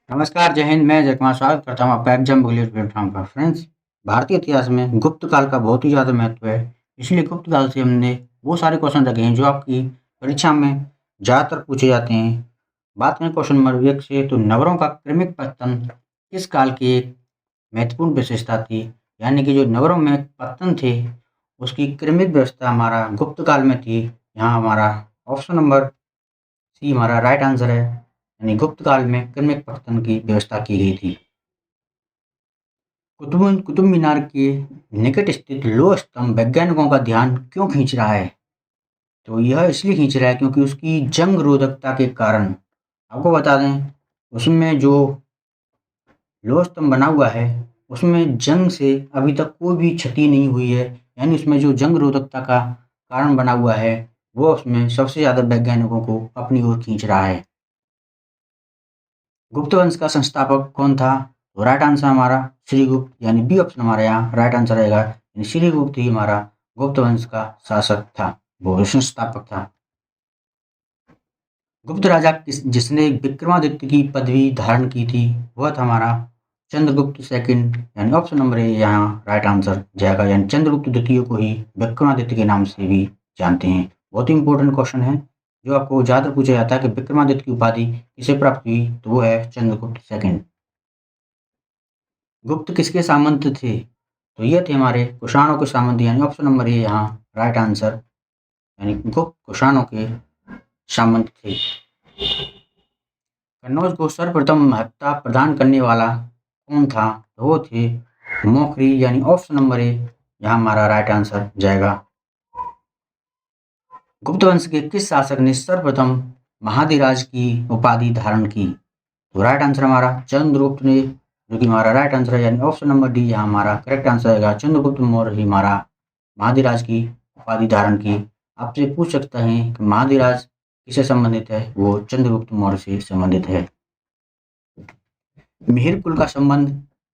नमस्कार, जय हिंद। मैं जय कुमार स्वागत करता हूँ आपका एग्जाम बुलेट प्लेटफॉर्म पर। फ्रेंड्स, भारतीय इतिहास में गुप्त काल का बहुत ही ज़्यादा महत्व है। इसलिए गुप्त काल से हमने वो सारे क्वेश्चन रखे हैं जो आपकी परीक्षा में ज़्यादातर पूछे जाते हैं। बात करें क्वेश्चन नंबर 1 से, तो नगरों का क्रमिक पतन किस काल की एक महत्वपूर्ण विशेषता थी? यानी कि जो नगरों में पतन थे, उसकी क्रमिक व्यवस्था हमारा गुप्त काल में थी। यहाँ हमारा ऑप्शन नंबर सी हमारा राइट आंसर है। यानी गुप्त काल में क्रमिक पतन की व्यवस्था की गई थी। कुतुब मीनार के निकट स्थित लोह स्तंभ वैज्ञानिकों का ध्यान क्यों खींच रहा है? तो यह इसलिए खींच रहा है क्योंकि उसकी जंग रोधकता के कारण। आपको बता दें, उसमें जो लोह स्तंभ बना हुआ है, उसमें जंग से अभी तक कोई भी क्षति नहीं हुई है। यानी उसमें जो जंग रोधकता का कारण बना हुआ है, वो उसमें सबसे ज़्यादा वैज्ञानिकों को अपनी ओर खींच रहा है। गुप्त वंश का संस्थापक कौन था? तो राइट आंसर हमारा श्रीगुप्त, यानी बी ऑप्शन हमारा यहाँ राइट आंसर रहेगा। यानी श्रीगुप्त ही हमारा गुप्त वंश का शासक था, वो संस्थापक था। गुप्त राजा जिसने विक्रमादित्य की पदवी धारण की थी, वह था हमारा चंद्रगुप्त सेकंड। यानी ऑप्शन नंबर ए यहाँ राइट आंसर जाएगा। यानी चंद्रगुप्त द्वितीय को ही विक्रमादित्य के नाम से भी जानते हैं। बहुत ही इंपॉर्टेंट क्वेश्चन है जो आपको ज़्यादा पूछा जाता है कि विक्रमादित्य की उपाधि किसे प्राप्त हुई, तो वो है चंद्रगुप्त सेकंड। गुप्त किसके सामंत थे? तो ये थे हमारे कुषाणों के सामंत। यानी ऑप्शन नंबर ए यहाँ राइट आंसर। यानी गुप्त कुषाणों के सामंत थे। कन्नौज को सर्वप्रथम महत्ता प्रदान करने वाला कौन था? तो वो थे मौखरी। यानी ऑप्शन नंबर ए यहाँ हमारा राइट आंसर जाएगा। गुप्त वंश के किस शासक ने सर्वप्रथम महाधिराज की उपाधि धारण की? तो राइट आंसर हमारा चंद्रगुप्त ने, जो कि हमारा राइट आंसर है। यानी ऑप्शन नंबर डी यहाँ हमारा करेक्ट आंसर आएगा। चंद्रगुप्त मौर्य ही हमारा महाधिराज की उपाधि धारण की। आपसे पूछ सकते हैं कि महाधिराज किससे संबंधित है? वो चंद्रगुप्त मौर्य से संबंधित है। मिहिर कुल का संबंध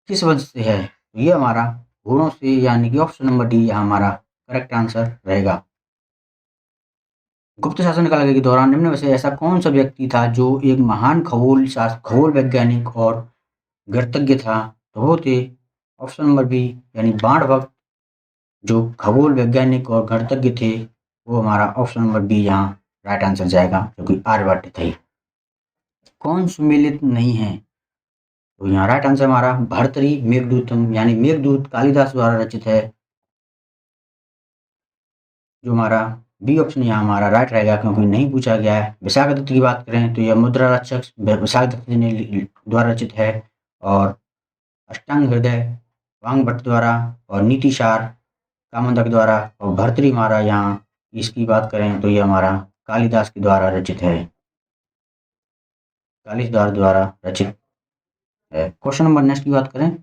किस वंश से है? तो ये हमारा घोड़ों से, यानी कि ऑप्शन नंबर डी यहाँ हमारा करेक्ट आंसर रहेगा। गुप्त शासन काल के दौरान निम्न में से ऐसा कौन सा व्यक्ति था जो एक महान खगोल वैज्ञानिक और गणितज्ञ था? तो वो थे ऑप्शन नंबर बी, यानी बाणभट्ट, जो खगोल वैज्ञानिक और गणितज्ञ थे। वो हमारा ऑप्शन नंबर बी यहाँ राइट आंसर जाएगा, जो कि आर्यभट्ट थे। कौन सुमेलित नहीं है? तो यहाँ राइट आंसर हमारा भर्तृहरि मेघदूतम, यानी मेघदूत कालिदास द्वारा रचित है। जो हमारा बी ऑप्शन यहाँ हमारा राइट रहेगा, क्योंकि नहीं पूछा गया है। विशाखदत्त की बात करें तो यह मुद्रा रक्षक विशाखदत्त ने द्वारा रचित है। और अष्टांग हृदय वांगभट्ट द्वारा, और नीतिसार कामोदक द्वारा। और भर्तृहरि हमारा यहाँ इसकी बात करें तो ये हमारा कालिदास के द्वारा रचित है, कालिदास द्वारा रचित है। क्वेश्चन नंबर नेक्स्ट की बात करें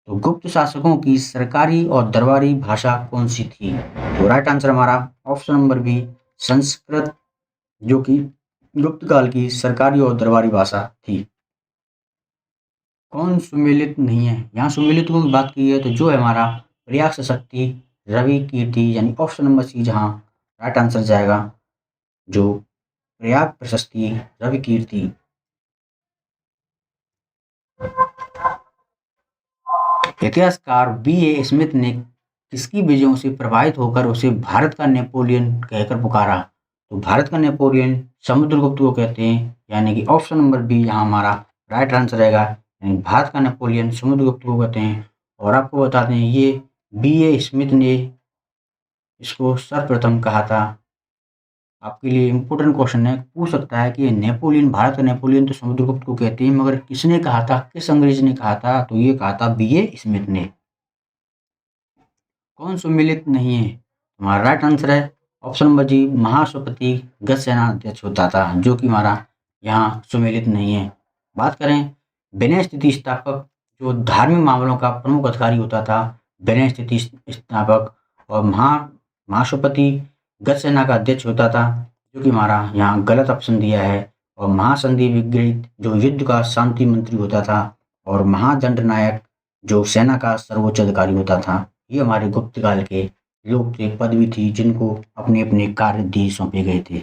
तो गुप्त शासकों की सरकारी और दरबारी भाषा कौन सी थी? तो राइट आंसर हमारा ऑप्शन नंबर बी संस्कृत, जो कि गुप्त काल की सरकारी और दरबारी भाषा थी। कौन सुमेलित नहीं है? यहाँ सुमेलितों की बात की है तो जो है हमारा प्रयास शक्ति रवि कीर्ति, यानी ऑप्शन नंबर सी जहाँ राइट आंसर जाएगा, जो प्रयाग प्रशस्ति रवि कीर्ति। इतिहासकार बी ए स्मिथ ने किसकी विजयों से प्रभावित होकर उसे भारत का नेपोलियन कहकर पुकारा? तो भारत का नेपोलियन समुद्रगुप्त को कहते हैं। यानी कि ऑप्शन नंबर बी यहाँ हमारा राइट आंसर रहेगा। यानी भारत का नेपोलियन समुद्रगुप्त को कहते हैं। और आपको बता दें, ये बी ए स्मिथ ने इसको सर्वप्रथम कहा था। आपके लिए इम्पोर्टेंट क्वेश्चन है, पूछ सकता है कि नेपोलियन, भारत का नेपोलियन तो समुद्रगुप्त को कहते हैं, मगर किसने कहा था, किस अंग्रेज ने कहा था? तो ये कहा था बी ए स्मिथ ने। कौन सुमेलित नहीं है? हमारा राइट आंसर है ऑप्शन नंबर जी महासुपति गज सेनाध्यक्ष होता था, जो कि हमारा यहाँ सुमेलित नहीं है। बात करें विनय स्थिति स्थापक, जो धार्मिक मामलों का प्रमुख अधिकारी होता था, विनय स्थिति स्थापक। और महासुपति गज सेना का अध्यक्ष होता था, जो कि हमारा यहाँ गलत ऑप्शन दिया है। और महासंधि विग्रहित, जो युद्ध का शांति मंत्री होता था। और महादंड नायक, जो सेना का सर्वोच्च अधिकारी होता था। ये हमारे गुप्त काल के लोग थे, पदवी थी, जिनको अपने अपने कार्य सौंपे गए थे।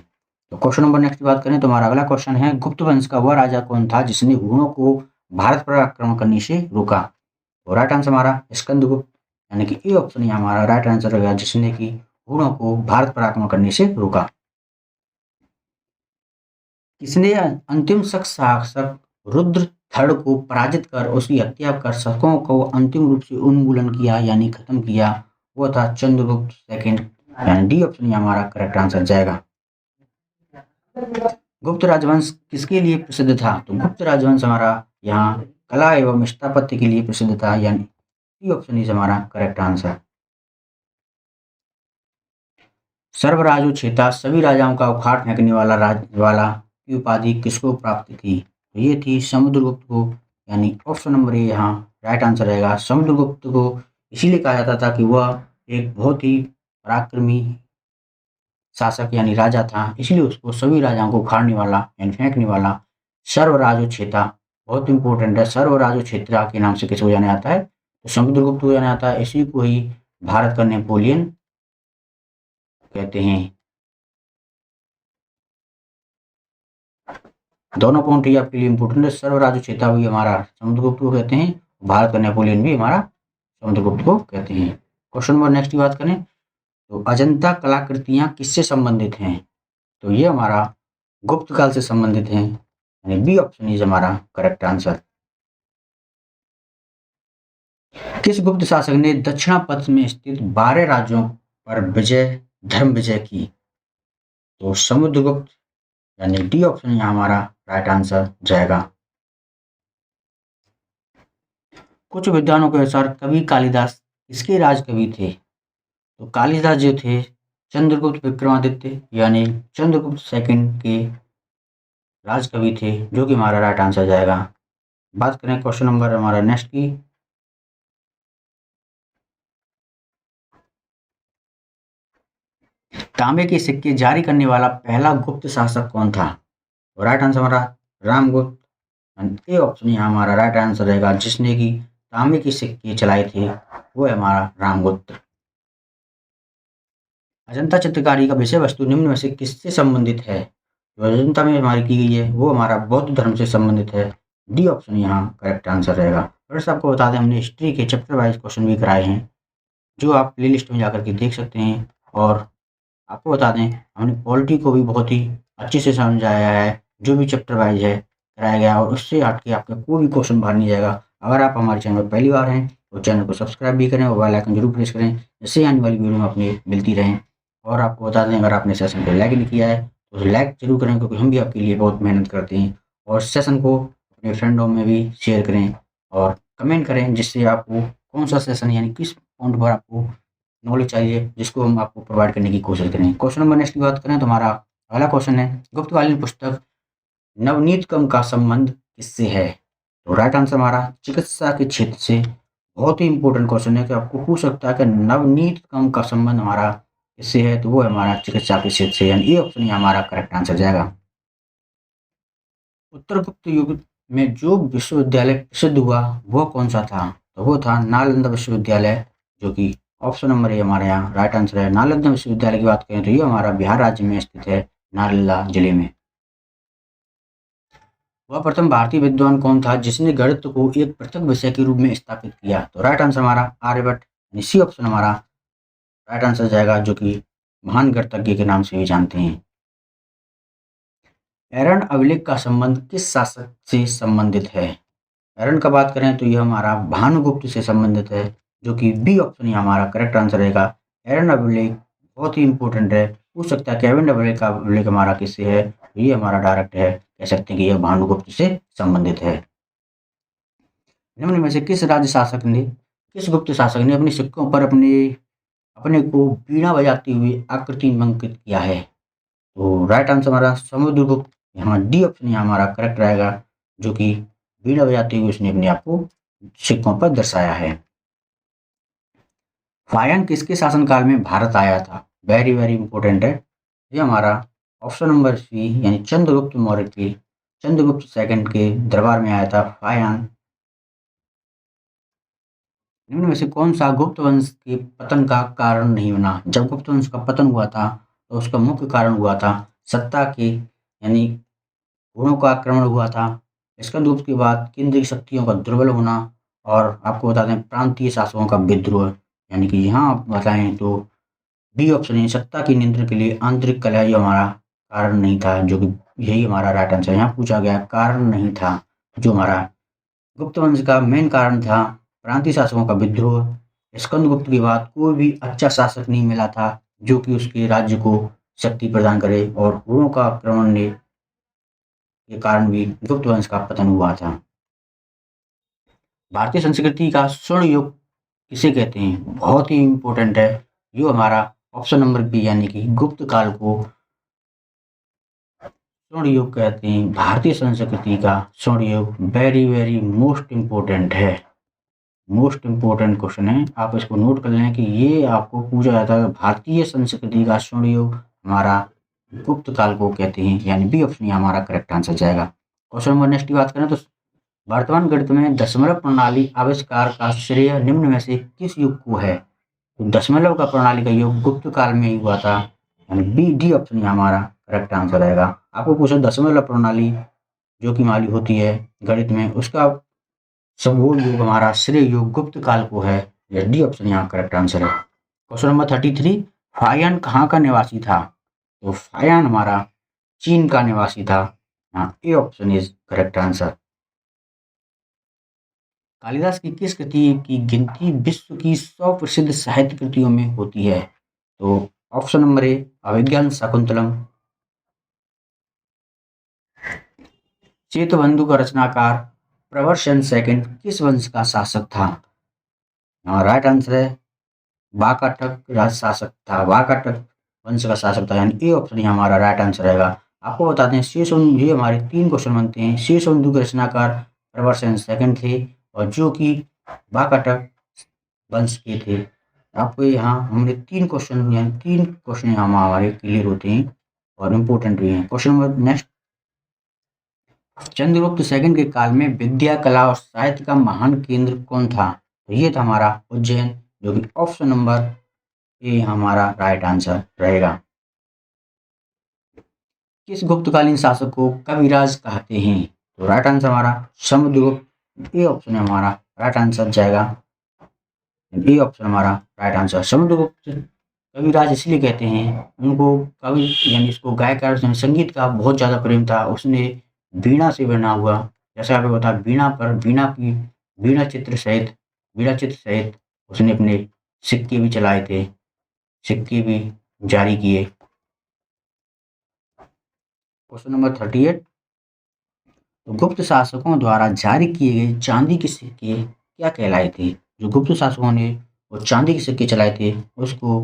तो क्वेश्चन नंबर नेक्स्ट की बात करें तो हमारा अगला क्वेश्चन है, गुप्त वंश का वह राजा कौन था जिसने हुणों को भारत पर आक्रमण करने से रोका? तो राइट आंसर हमारा स्कंदगुप्त, यानी कि ए ऑप्शन ही हमारा राइट आंसर रहेगा, जिसने कि हुणों को भारत पर आक्रमण करने से रोका। किसने अंतिम शासक रुद्रथड़ को पराजित कर उसकी हत्या कर शकों को अंतिम रूप से उन्मूलन किया यानी खत्म किया? वो था चंद्रगुप्त सेकंड, यानी डी ऑप्शन ही हमारा करेक्ट आंसर जाएगा। गुप्त राजवंश किसके लिए प्रसिद्ध था? तो गुप्त राजवंश हमारा यहाँ कला एवं स्थापत्य के लिए प्रसिद्ध था, यानी डी ऑप्शन इज हमारा करेक्ट आंसर। सर्वराजोछेता सभी राजाओं का उखाड़ फेंकने वाला की उपाधि किसको प्राप्त थी? तो ये थी समुद्रगुप्त को, यानी ऑप्शन नंबर ए यहाँ राइट आंसर रहेगा। समुद्रगुप्त को इसीलिए कहा जाता था कि वह एक बहुत ही पराक्रमी शासक यानी राजा था, इसलिए उसको सभी राजाओं को उखाड़ने वाला यानी फेंकने वाला सर्वराजोछेता बहुत इंपॉर्टेंट है। सर्वराजोछेता के नाम से किसको जाना जाता है? तो समुद्रगुप्त को जाना जाता है। इसी को ही भारत का नेपोलियन कहते हैं। दोनों पॉइंट ही आपके लिए इंपॉर्टेंट है। सर्वराजोछेता भी हमारा समुद्रगुप्त को कहते हैं, भारत का नेपोलियन भी हमारा समुद्रगुप्त को कहते हैं। क्वेश्चन नंबर नेक्स्ट की बात करें तो अजंता कलाकृतियां किससे संबंधित हैं? तो ये हमारा गुप्त काल से संबंधित हैं, यानी बी ऑप्शन इज हमारा करेक्ट आंसर। किस गुप्त शासक ने दक्षिणापथ में स्थित 12 राज्यों पर धर्म विजय की? तो समुद्रगुप्त, यानी डी ऑप्शन यहाँ हमारा राइट आंसर जाएगा। कुछ विद्वानों के अनुसार कवि कालिदास किसके राजकवि थे? तो कालिदास जो थे चंद्रगुप्त विक्रमादित्य यानी चंद्रगुप्त सेकंड के राजकवि थे, जो कि हमारा राइट आंसर जाएगा। बात करें क्वेश्चन नंबर हमारा नेक्स्ट की, तांबे के सिक्के जारी करने वाला पहला गुप्त शासक कौन था? तो राइट आंसर हमारा रामगुप्त, ए ऑप्शन यहाँ हमारा राइट आंसर रहेगा। जिसने कि तांबे के सिक्के चलाए थे वो है हमारा रामगुप्त। अजंता चित्रकारी का विषय वस्तु निम्न में से किससे संबंधित है? जो अजंता में हमारी की गई है वो हमारा बौद्ध धर्म से संबंधित है, डी ऑप्शन यहाँ करेक्ट आंसर रहेगा। फ्रेंड्स आपको बता दें हमने हिस्ट्री के चैप्टर वाइज क्वेश्चन भी कराए हैं, जो आप प्ले लिस्ट में जाकर के देख सकते हैं। और आपको बता दें हमने पॉलिटी को भी बहुत ही अच्छे से समझाया है, जो भी चैप्टर वाइज है कराया गया, और उससे हट के आपका कोई भी क्वेश्चन बाहर नहीं जाएगा। अगर आप हमारे चैनल पर पहली बार हैं तो चैनल को सब्सक्राइब भी करें और बेल आइकन जरूर प्रेस करें, जिससे आने वाली वीडियो में अपनी मिलती रहें। और आपको बता दें अगर आपने सेशन को लाइक नहीं किया है तो लाइक जरूर करें, क्योंकि हम भी आपके लिए बहुत मेहनत करते हैं। और सेशन को अपने फ्रेंडों में भी शेयर करें और कमेंट करें, जिससे आपको कौन सा सेशन यानी किस पॉइंट पर आपको नॉलेज चाहिए, जिसको हम आपको प्रोवाइड करने की कोशिश करें। क्वेश्चन नंबर नेक्स्ट की बात करें तो हमारा अगला क्वेश्चन है, गुप्तकालीन पुस्तक नवनीतकम का संबंध किससे है? तो राइट आंसर हमारा चिकित्सा के क्षेत्र से। बहुत ही इंपॉर्टेंट क्वेश्चन है कि आपको पूछ सकता है कि नवनीतकम का संबंध हमारा किससे है? तो वो है हमारा चिकित्सा के क्षेत्र से, यानी ए ऑप्शन ही हमारा करेक्ट आंसर जाएगा। उत्तर गुप्त युग में जो विश्वविद्यालय प्रसिद्ध हुआ वो कौन सा था? तो वो था नालंदा विश्वविद्यालय, जो कि ऑप्शन नंबर ए हमारे यहाँ राइट आंसर है। नालंदा विश्वविद्यालय की बात करें तो ये हमारा बिहार राज्य में स्थित है, नालंदा जिले में। वह प्रथम भारतीय विद्वान कौन था जिसने गणित को एक पृथक विषय के रूप में स्थापित किया? तो राइट आंसर हमारा आर्यभट्ट, यानी सी ऑप्शन हमारा राइट आंसर जाएगा, जो कि महान गणितज्ञ के नाम से भी जानते हैं। एरन अभिलेख का संबंध किस शासक से संबंधित है? एरन का बात करें तो यह हमारा भानुगुप्त से संबंधित है, जो कि बी ऑप्शन ही हमारा करेक्ट आंसर रहेगा। एरन अभिलेख बहुत ही इंपॉर्टेंट है, पूछ सकता है केविन अभिलेख हमारा किससे है? तो ये हमारा डायरेक्ट है, कह सकते हैं कि यह भानुगुप्त से संबंधित है। निम्न में से किस गुप्त शासक ने अपने सिक्कों पर अपने अपने को वीणा बजाते हुए आकृति अंकित किया है? तो राइट आंसर हमारा समुद्रगुप्त, यहाँ डी ऑप्शन यहाँ हमारा करेक्ट रहेगा, जो कि वीणा बजाते हुए उसने अपने आप को सिक्कों पर दर्शाया है। फायन किसके शासनकाल में भारत आया था? वेरी वेरी इंपॉर्टेंट है। ये हमारा ऑप्शन नंबर सी, यानी चंद्रगुप्त मौर्य के चंद्रगुप्त सेकंड के दरबार में आया था फायन। निम्न में से कौन सा गुप्त वंश के पतन का कारण नहीं बना? जब गुप्त वंश का पतन हुआ था तो उसका मुख्य कारण हुआ था सत्ता के यानी गुणों का आक्रमण हुआ था। स्कंदगुप्त के बाद केंद्रीय शक्तियों का दुर्बल होना और आपको बता दें प्रांतीय शासकों का विद्रोह, यानी कि यहाँ आप बताएँ तो बी ऑप्शन है, सत्ता के नियंत्रण के लिए आंतरिक कलह ही हमारा कारण नहीं था, जो कि यही हमारा राइट आंसर है। यहाँ पूछा गया कारण नहीं था, जो हमारा गुप्त वंश का मेन कारण था प्रांतीय शासकों का विद्रोह। स्कंदगुप्त के बाद कोई भी अच्छा शासक नहीं मिला था जो कि उसके राज्य को शक्ति प्रदान करे, और हुणों का आक्रमण ने के कारण भी गुप्त वंश का पतन हुआ था। भारतीय संस्कृति का स्वर्ण युग किसे कहते हैं? बहुत ही इम्पोर्टेंट है। जो हमारा ऑप्शन नंबर बी यानी कि गुप्त काल को स्वर्ण युग कहते हैं। भारतीय संस्कृति का स्वर्ण युग वेरी वेरी मोस्ट इम्पोर्टेंट है। मोस्ट इम्पोर्टेंट क्वेश्चन है, आप इसको नोट कर लें कि ये आपको पूछा जाता है भारतीय संस्कृति का स्वर्ण युग हमारा गुप्त काल को कहते हैं, यानी बी ऑप्शन हमारा करेक्ट आंसर जाएगा। क्वेश्चन नंबर नेक्स्ट की बात करें तो वर्तमान गणित में दशमलव प्रणाली आविष्कार का श्रेय निम्न में से किस युग को है? तो दशमलव का प्रणाली का योग गुप्त काल में ही हुआ था, यानी बी डी ऑप्शन हमारा करेक्ट आंसर रहेगा। आपको पूछा दशमलव प्रणाली जो कि हमारी होती है गणित में, उसका संपूर्ण योग हमारा श्रेय योग गुप्त काल को है, यह डी ऑप्शन यहाँ करेक्ट आंसर है। क्वेश्चन नंबर 33, फायान कहाँ का निवासी था? तो फायान हमारा चीन का निवासी था, यहाँ A option is correct answer. Kalidas की किस कृति की गिनती विश्व की 100 प्रसिद्ध साहित्य कृतियों में होती है? तो ऑप्शन नंबर ए अभिज्ञान शाकुंतलम। चेतबंधु का रचनाकार प्रवर सेन सेकंड किस वंश का शासक था? राइट आंसर है वाकाटक राज शासक था, वाकाटक वंश का शासक था, यानी ए ऑप्शन ही हमारा राइट आंसर रहेगा। आपको बता दें शेषबंधु, ये हमारे 3 क्वेश्चन बनते हैं। शेषबंधु के रचनाकार प्रवर सेन सेकंड थे और जो कि वाकाटक वंश के थे। आपको यहाँ हमने 3 क्वेश्चन यानी 3 क्वेश्चन यहाँ हमारे क्लियर होते हैं और इम्पोर्टेंट भी हैं। Question number next, Chandragupta second के काल में विद्या कला और साहित्य का महान केंद्र कौन था? तो ये था हमारा उज्जैन, जो कि ऑप्शन नंबर ए हमारा राइट आंसर रहेगा। किस गुप्तकालीन शासक को कविराज कहते हैं? तो राइट आंसर हमारा समुद्रगुप्त, ए ऑप्शन हमारा राइट आंसर जाएगा। ए ऑप्शन हमारा राइट आंसर। समुद्रगुप्त कविराज इसलिए कहते हैं, उनको कवि यानी इसको गायकार संगीत का बहुत ज़्यादा प्रेम था। उसने वीणा से बना हुआ, जैसा आपको बता वीणा चित्र सहित उसने अपने सिक्के भी चलाए थे, सिक्के भी जारी किए। क्वेश्चन नंबर 38, तो गुप्त शासकों द्वारा जारी किए गए चांदी के सिक्के क्या कहलाए थे? जो गुप्त शासकों ने वो चांदी के सिक्के चलाए थे उसको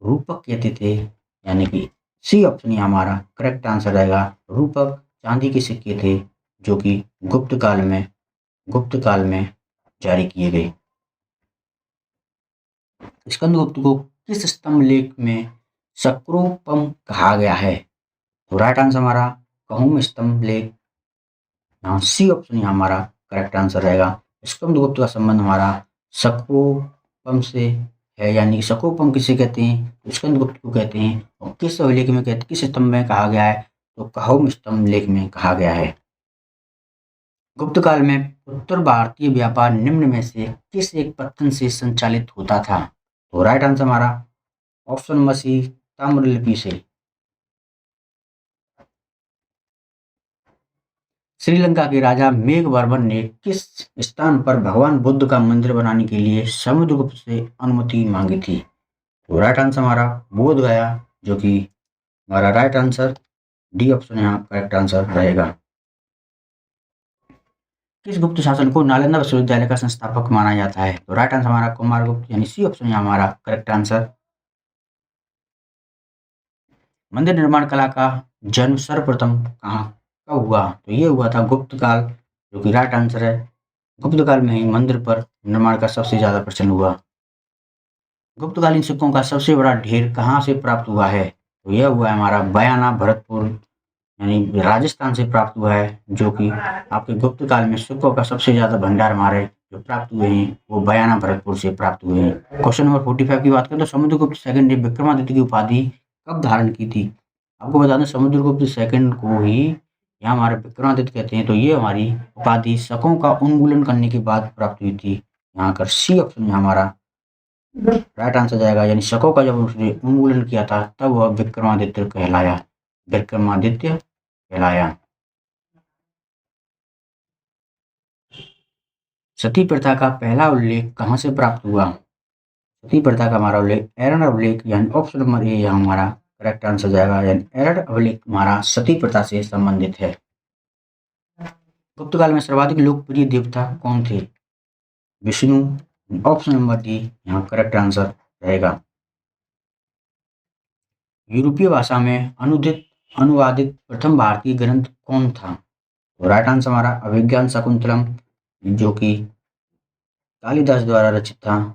रूपक कहते थे, यानी कि सी ऑप्शन ही हमारा करेक्ट आंसर रहेगा। रूपक चांदी के सिक्के थे जो कि गुप्त काल में जारी किए गए। स्कंदगुप्त को किस स्तंभ लेख में सक्रोपम कहा गया है? तो राइट आंसर हमारा कहूम स्तंभ लेख, यहाँ सी ऑप्शन ही हमारा करेक्ट आंसर रहेगा। स्कंदगुप्त का संबंध हमारा सक्रोपम से है, यानी सक्रोपम किसे कहते हैं? स्कंदगुप्त को कहते हैं। और किस लेख में कहते, किस स्तंभ में कहा गया है? तो कहौम स्तंभ लेख में कहा गया है। गुप्त काल में उत्तर भारतीय व्यापार निम्न में से किस एक पत्तन से संचालित होता था? तो राइट आंसर हमारा ऑप्शन नंबर सी ताम्रलिपि से। श्रीलंका के राजा मेघवर्मन ने किस स्थान पर भगवान बुद्ध का मंदिर बनाने के लिए समुद्रगुप्त से अनुमति मांगी थी? तो राइट आंसर हमारा बोध गया, जो कि हमारा राइट आंसर डी ऑप्शन यहाँ करेक्ट आंसर रहेगा। किस गुप्त शासन को नालंदा विश्वविद्यालय का संस्थापक माना जाता है? तो राइट आंसर हमारा कुमारगुप्त, यानी सी ऑप्शन यहाँ हमारा करेक्ट आंसर। मंदिर निर्माण कला का जन्म सर्वप्रथम कब हुआ? तो ये हुआ था गुप्त काल, जो कि राइट आंसर है। गुप्त काल में ही मंदिर पर निर्माण का सबसे ज्यादा प्रचलन हुआ। गुप्तकालीन सिक्कों का सबसे बड़ा ढेर कहाँ से प्राप्त हुआ है? तो यह हुआ है हमारा बयाना भरतपुर, यानी राजस्थान से प्राप्त हुआ है, जो कि आपके गुप्त काल में सिक्कों का सबसे ज्यादा भंडार हमारे जो प्राप्त हुए हैं वो बयाना भरतपुर से प्राप्त हुए हैं। क्वेश्चन नंबर 45 की बात करें तो समुद्रगुप्त सेकंड ने विक्रमादित्य की उपाधि कब धारण की थी? आपको बता दें समुद्रगुप्त सेकंड को ही यहाँ हमारे विक्रमादित्य कहते हैं। तो ये हमारी उपाधि शकों का उन्मूलन करने के बाद प्राप्त हुई थी। यहाँ कर सी ऑप्शन में हमारा राइट आंसर जाएगा, यानी शकों का जब उसने उन्मूलन किया था तब वह विक्रमादित्य कहलाया। विक्रमादित्य कहलाया। सती प्रथा का पहला उल्लेख कहाँ से प्राप्त हुआ? सती प्रथा का हमारा उल्लेख एरन अभिलेख यानी ऑप्शन नंबर ए यहाँ हमारा करेक्ट आंसर जाएगा, यानी एरन अभिलेख हमारा सती प्रथा से संबंधित है। गुप्त काल में सर्वाधिक लोकप्रिय देवता कौन थे? विष्णु। ऑप्शन नंबर डी यहाँ करेक्ट आंसर रहेगा। यूरोपीय भाषा में अनुवादित प्रथम भारतीय ग्रंथ कौन था? तो राइट आंसर हमारा अभिज्ञान शाकुंतलम, जो कि कालिदास द्वारा रचित था।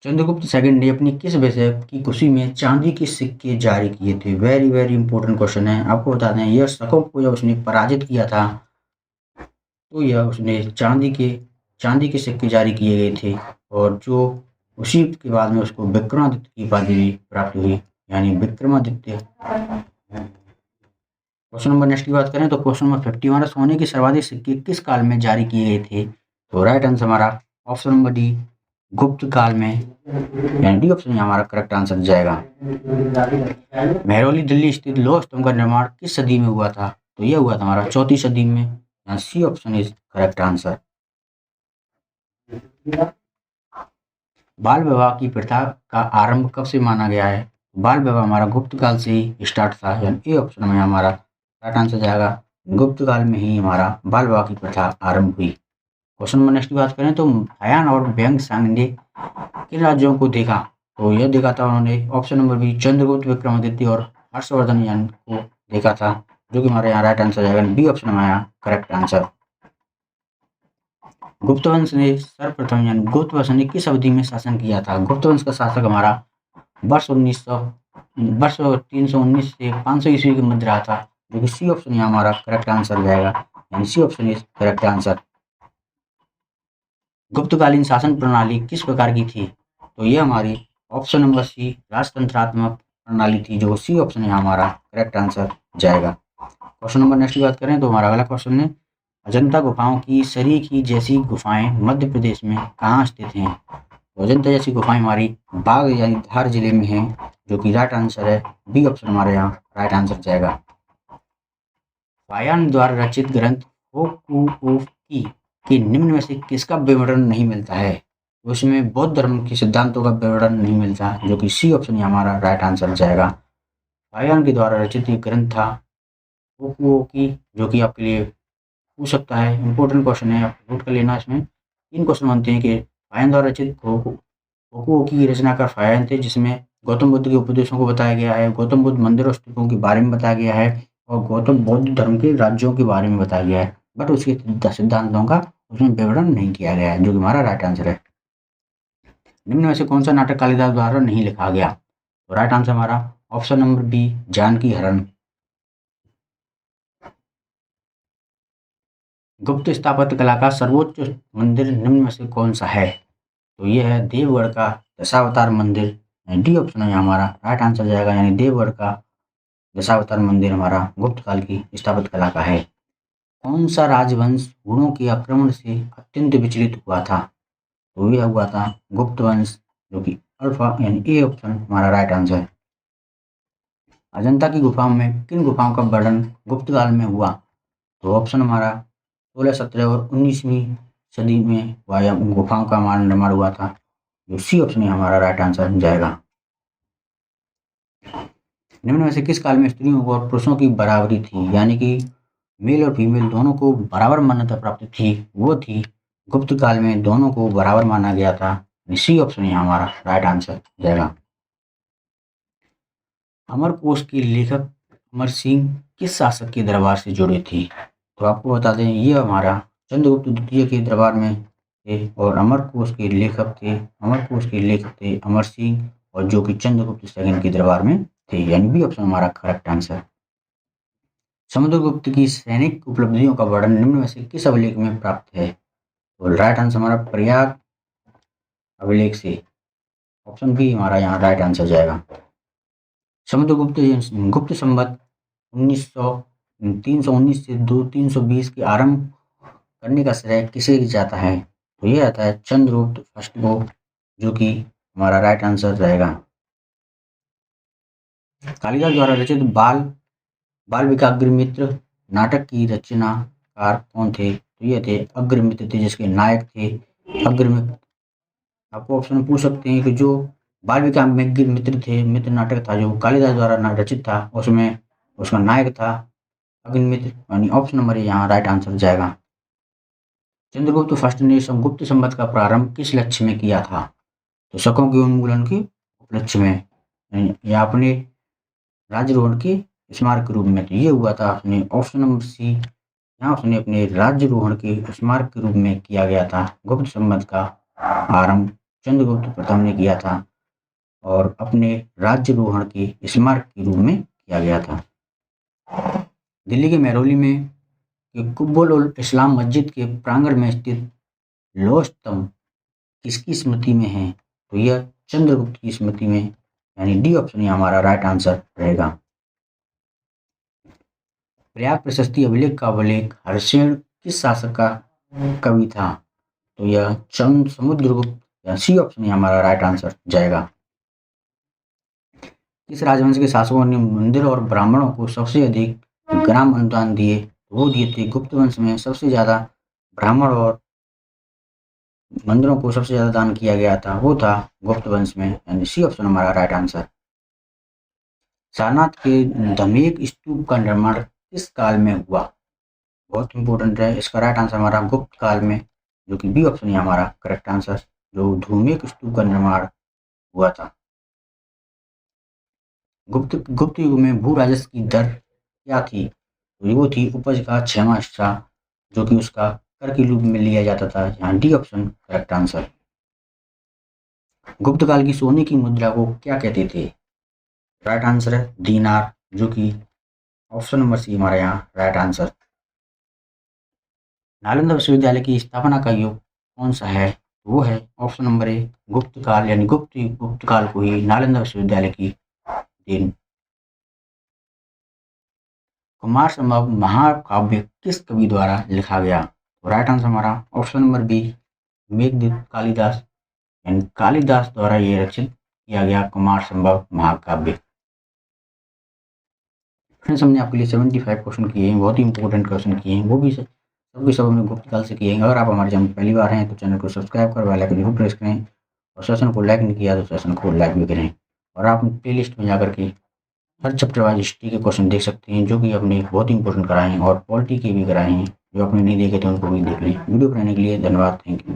चंद्रगुप्त सेकंड ने अपनी किस विषय की खुशी में चांदी के सिक्के जारी किए थे? वेरी वेरी इंपॉर्टेंट क्वेश्चन है। आपको बता दें यह शकों को जब उसने पराजित किया था तो यह उसने चांदी के सिक्के जारी किए गए थे, और जो उसी के बाद में उसको विक्रमादित्य की उपाधि भी प्राप्त हुई, यानी विक्रमादित्य। क्वेश्चन नंबर नेक्स्ट की बात करें तो क्वेश्चन नंबर 50 हमारा सोने के सर्वाधिक सिक्के किस काल में जारी किए गए थे? तो राइट आंसर हमारा ऑप्शन नंबर डी गुप्त काल में, यानी डी ऑप्शन हमारा करेक्ट आंसर जाएगा। महरौली दिल्ली स्थित लौह स्तंभ का निर्माण किस सदी में हुआ था? तो यह हुआ था हमारा 4वीं सदी में, यहाँ C option is correct answer. बाल विवाह की प्रथा का आरंभ कब से माना गया है? बाल विवाह हमारा गुप्त काल से ही स्टार्ट था, यानी ए ऑप्शन में हमारा राइट आंसर जाएगा। गुप्त काल में ही हमारा बाल विवाह की प्रथा आरंभ हुई। क्वेश्चन नंबर नेक्स्ट की बात करें तो हायान और बैंग सांग ने किन राज्यों को देखा? तो यह देखा था उन्होंने option number B Chandragupta Vikramaditya और हर्षवर्धन यान को देखा था, जो कि हमारे यहाँ राइट आंसर जाएगा। बी ऑप्शन में आया करेक्ट आंसर। गुप्तवंश ने सर्वप्रथम यानी गुप्तवंश ने किस अवधि में शासन किया था? गुप्तवंश का शासक हमारा वर्ष 319 से 500 ईस्वी के मध्य रहा था, जो कि सी ऑप्शन यहाँ हमारा करेक्ट आंसर जाएगा, यानी C option is correct answer. गुप्तकालीन शासन प्रणाली किस प्रकार की थी? तो ये हमारी ऑप्शन नंबर सी राजतंत्रात्मक प्रणाली थी, जो सी ऑप्शन है हमारा करेक्ट आंसर जाएगा। क्वेश्चन नंबर नेक्स्ट की बात करें तो हमारा अगला क्वेश्चन है अजंता गुफाओं की सरीखी जैसी गुफाएं मध्य प्रदेश में कहाँ स्थित हैं? तो अजंता जैसी गुफाएं हमारी बाघ यानी धार जिले में है, जो कि राइट आंसर है। बी ऑप्शन हमारे यहाँ राइट आंसर जाएगा। फायान द्वारा रचित ग्रंथ होकुओकी कि निम्न में से किसका विवरण नहीं मिलता है? उसमें बौद्ध धर्म के सिद्धांतों का विवरण नहीं मिलता, जो कि सी ऑप्शन ही हमारा राइट आंसर जाएगा। फायान के द्वारा रचित एक ग्रंथ था होकुओकी, जो कि आपके लिए पूछ सकता है, इंपॉर्टेंट क्वेश्चन है, आप नोट कर लेना। इसमें 3 क्वेश्चन बनते हैं कि फायान द्वारा रचित होकुओकी की रचनाकार फायान थे, जिसमें गौतम बुद्ध के उपदेशों को बताया गया है, गौतम बुद्ध मंदिर और स्तूपों के बारे में बताया गया है, और गौतम बौद्ध धर्म के राज्यों के बारे में बताया गया है, बट उसके सिद्धांतों का उसमें विवरण नहीं किया गया है, जो कि हमारा राइट आंसर है। निम्न में से कौन सा नाटक कालिदास द्वारा नहीं लिखा गया? तो राइट आंसर हमारा ऑप्शन नंबर बी जानकी हरण। गुप्त स्थापत्य कला का सर्वोच्च मंदिर निम्न में से कौन सा है? तो ये है देवगढ़ का दशावतार मंदिर, डी ऑप्शन है हमारा राइट आंसर जाएगा, यानी देवगढ़ का दशावतार मंदिर हमारा गुप्त काल की स्थापत्य कला का है। कौन सा राजवंश हुणों के आक्रमण से अत्यंत विचलित हुआ था? तो यह हुआ था गुप्त वंश, जो कि अल्फा यानी ए ऑप्शन हमारा राइट आंसर है। अजंता की गुफाओं में किन गुफाओं का वर्णन गुप्त काल में हुआ? तो ऑप्शन हमारा 16, 17 और 19वीं सदी में गुफाओं का हमारा निर्माण हुआ था, जो सी ऑप्शन हमारा राइट आंसर जाएगा। निम्न में से किस काल में स्त्रियों और पुरुषों की बराबरी थी, यानी कि मेल और फीमेल दोनों को बराबर मान्यता प्राप्त थी? वो थी गुप्त काल में दोनों को बराबर माना गया था, सी ऑप्शन ही हमारा राइट आंसर जाएगा। अमरकोश के लेखक अमर सिंह किस शासक के दरबार से जुड़े थे? तो आपको बता दें ये हमारा चंद्रगुप्त द्वितीय के दरबार में थे, और अमरकोश के लेखक थे अमर सिंह, और जो कि चंद्रगुप्त सेकंड के दरबार में थे, यानी बी ऑप्शन हमारा करेक्ट आंसर। समुद्रगुप्त की सैनिक उपलब्धियों का वर्णन निम्न में से किस अभिलेख में प्राप्त है? तो राइट आंसर हमारा प्रयाग अभिलेख से। ऑप्शन बी हमारा यहाँ राइट आंसर जाएगा। समुद्रगुप्त गुप्त संवत 319 से 320 के आरंभ करने का श्रेय किसे जाता है? तो ये आता है चंद्रगुप्त फर्स्ट को, जो कि हमारा राइट आंसर रहेगा। कालिदास द्वारा रचित बाल विकाग्निमित्र नाटक की रचनाकार कौन थे? तो ये थे अग्रमित्र थे, जिसके नायक थे अग्रमित्र। आपको ऑप्शन पूछ सकते हैं कि जो बाल विकाग्निमित्र थे, मित्र नाटक था जो कालिदास द्वारा रचित था, उसमें उसका नायक था अग्निमित्र, यानी ऑप्शन नंबर यहाँ राइट आंसर जाएगा। चंद्रगुप्त फर्स्ट ने गुप्त संवत का प्रारंभ किस लक्ष्य में किया था? तो शकों के उन्मूलन के उपलक्ष्य में, या अपने राज्यारोहण के स्मारक के रूप में। तो ये हुआ था अपने ऑप्शन नंबर सी, यहाँ उसने अपने राज्यारोहण के स्मारक के रूप में किया गया था। गुप्त संवत का आरंभ चंद्रगुप्त प्रथम ने किया था और अपने राज्यारोहण के स्मारक के रूप में किया गया था। दिल्ली के महरौली में कुब्बुल उल इस्लाम मस्जिद के प्रांगण में स्थित लौह स्तंभ किसकी स्मृति में है? तो यह चंद्रगुप्त की स्मृति में, यानी डी ऑप्शन हमारा राइट आंसर रहेगा। प्रयाग प्रशस्ति अभिलेख का अभिलेख हर्षेण किस शासक का कवि था? तो यह समुद्रगुप्त, या सी ऑप्शन हमारा राइट आंसर जाएगा। किस राजवंश के शासकों ने मंदिर और ब्राह्मणों को सबसे अधिक ग्राम अनुदान दिए? वो दिए थे गुप्त वंश में सबसे ज्यादा ब्राह्मण और मंदिरों को सबसे ज्यादा दान किया गया था, वो था गुप्त वंश में, यानी सी ऑप्शन हमारा राइट आंसर। सारनाथ के धमेक स्तूप का निर्माण किस काल में हुआ? बहुत इंपॉर्टेंट है, इसका राइट आंसर हमारा गुप्त काल में, जो कि बी ऑप्शन है हमारा करेक्ट आंसर, जो धूमेक स्तूप का निर्माण हुआ था। गुप्त युग में भू राजस्व की दर क्या थी? तो वो थी उपज का 6वां हिस्सा, जो कि उसका कर के रूप में लिया जाता था। यहाँ डी ऑप्शन करेक्ट आंसर। गुप्त काल की सोने की मुद्रा को क्या कहते थे? राइट आंसर है दीनार, जो कि ऑप्शन नंबर सी हमारा यहाँ राइट आंसर। नालंदा विश्वविद्यालय की स्थापना का युग कौन सा है? वो है ऑप्शन नंबर ए गुप्त काल, यानी गुप्त काल को ही नालंदा विश्वविद्यालय की देन। कुमार संभव महाकाव्य किस कवि द्वारा लिखा गया? तो राइट आंसर हमारा option number B Meghaduta Kalidasa, यानी कालिदास द्वारा ये रचित किया गया कुमार संभव महाकाव्य। फ्रेंड्स, हमने आपके लिए 75 क्वेश्चन किए हैं, बहुत ही इंपॉर्टेंट क्वेश्चन किए हैं, वो भी सब हमने गुप्त काल से किए हैं। अगर आप हमारे चैनल पहली बार हैं तो चैनल को सब्सक्राइब कर बेल आइकन जरूर प्रेस करें, और सेशन को लाइक नहीं किया तो सेशन को लाइक भी करें। और आप प्ले लिस्ट में जाकर के हर चैप्टर वाइज हिस्ट्री के क्वेश्चन देख सकते हैं, जो कि अपने बहुत इंपॉर्टेंट कराए हैं, और पॉलिटी के भी कराए हैं। जो आपने नहीं देखे थे उनको भी देख लें। वीडियो बनाने के लिए धन्यवाद, थैंक यू।